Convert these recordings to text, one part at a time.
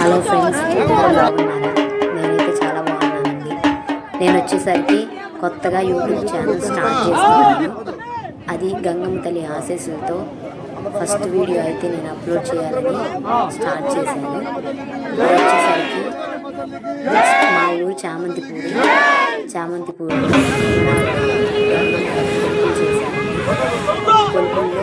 Hello friends, నేనైతే చాలా బాగున్నానండి. నేను వచ్చేసరికి కొత్తగా యూట్యూబ్ ఛానల్ స్టార్ట్ చేస్తున్నాను. అది గంగమ్మ తల్లి ఆశీస్సులతో ఫస్ట్ వీడియో అయితే నేను అప్లోడ్ చేయాలని స్టార్ట్ చేశాను. అది వచ్చేసరికి మా ఊరు చామంతిపూడి చేశాను. కొలుపుల్లో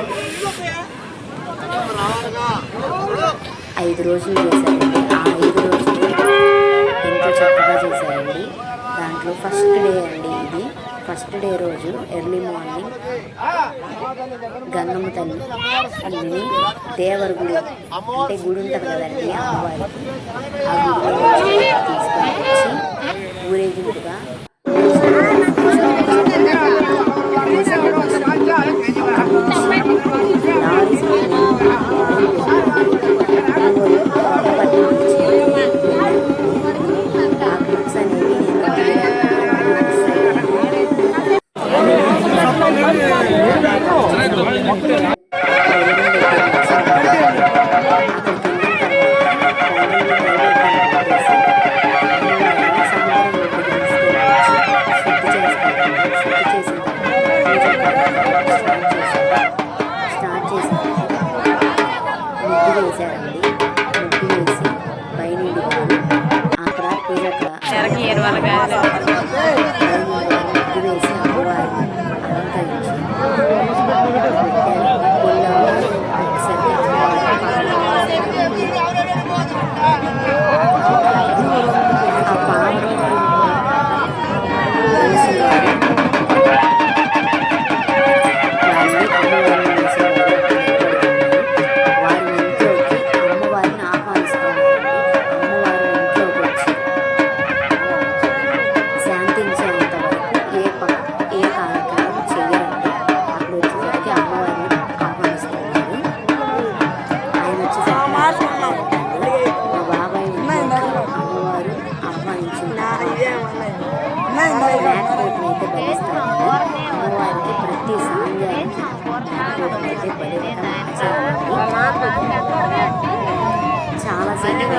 5 రోజులు చేశారండి. ఆ 5 రోజులు ఎంతో చక్కగా చేశారండి. దాంట్లో ఫస్ట్ డే అండి, ఇది ఫస్ట్ డే రోజు ఎర్లీ మార్నింగ్ గంగమ్మ తల్లిని దేవర గుడి అంటే గుడి ఉంటుంది కదండి అమ్మవారికి, ఆ గుడిలో తీసుకొని వచ్చి ఊరేగింపుగా వేసారండి. ముగ్గు వేసి పైనుండి అక్కడ పూజక ముగ్గు వేసి అమ్మవారిని అలంకరించి అమ్మవారికి ప్రతి సాంగ్యానికి అయితే చాలా సేపు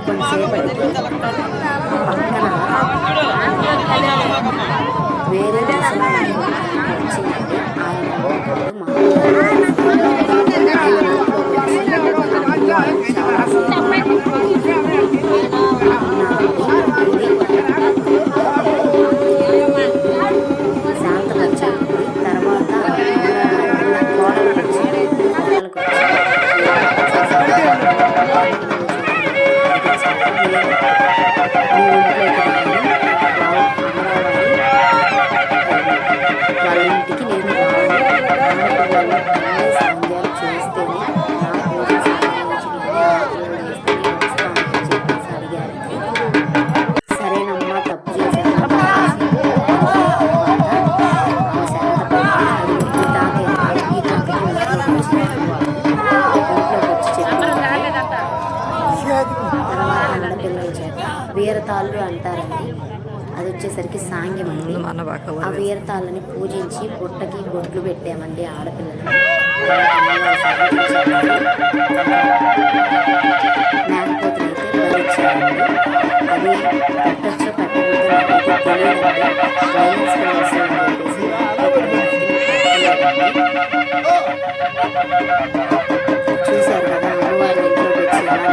కొంతసేపటికి పక్కన వేరే వచ్చిందండి. వాళ్ళ ఇంటికి నేను రావాలి, సాంగ్యాలు చేస్తేనే నా పూజ చెప్పేసి అడిగారండి. సరేనమ్మా, తప్పు చేశాను ఆడపిల్లల చేత వీరతాళ్ళు అంటారండి. అది వచ్చేసరికి సాంగ్యం అండి. ఆ వీరతాళ్ళని పూజించి పుట్టకి బొట్లు పెట్టామండి ఆడపిల్లలు. మేకపోతులైతే బలిచ్చారండి. అది పెట్టచ్చో పెట్టకూడదు చూశారు కదా అమ్మవారి ఇంట్లోకి వచ్చి ఎలా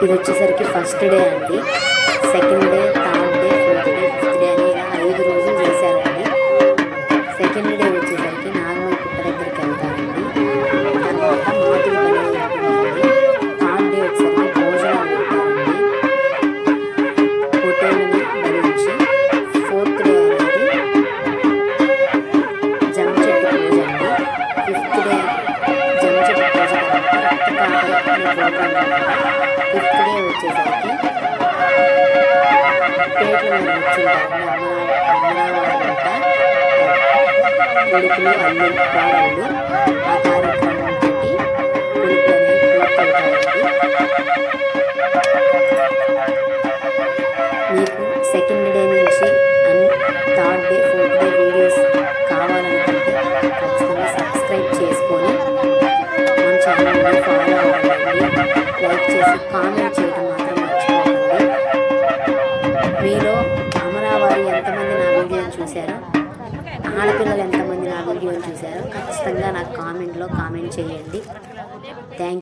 ఇది వచ్చేసరికి ఫస్ట్ డే అండి. Second day, third day, fourth day, fifth day అని ఇలా 5 రోజులు చేశారండి. సెకండ్ డే వచ్చేసరికి నాగమల్లి పుట్ట దగ్గరికి వెళ్తారండి. తర్వాత మాతులు పని ఉంటుందండి. థర్డ్ డే వచ్చేసరికి భోజనాలు ఉంటారండి, హోటల్ని భరించి. ఫోర్త్ డే అనేది జమ్మ చెట్టు పూజ అండి. ఫిఫ్త్ డే జమ్మ చెట్టు పూజ తర్వాత రక్తకాకర అనే ప్రోగ్రాం. ఫిఫ్త్ డే వచ్చేసరికి పేట్ల మీద వచ్చింటారండి అమ్మవారంట కొడుకులు, అల్లుళ్ళు, కోడళ్ళు. ఆ కార్యక్రమంతో కొడుకు అనేది పూర్తవుతారండి. నాకు కామెంట్ చేయడం మాత్రం మర్చిపోకండి. మీలో అమరావారి ఎంతమంది నా వీడియోని చూశారో, ఆడపిల్లలు ఎంతమంది నా వీడియోని చూశారో ఖచ్చితంగా నాకు కామెంట్లో కామెంట్ చేయండి. థ్యాంక్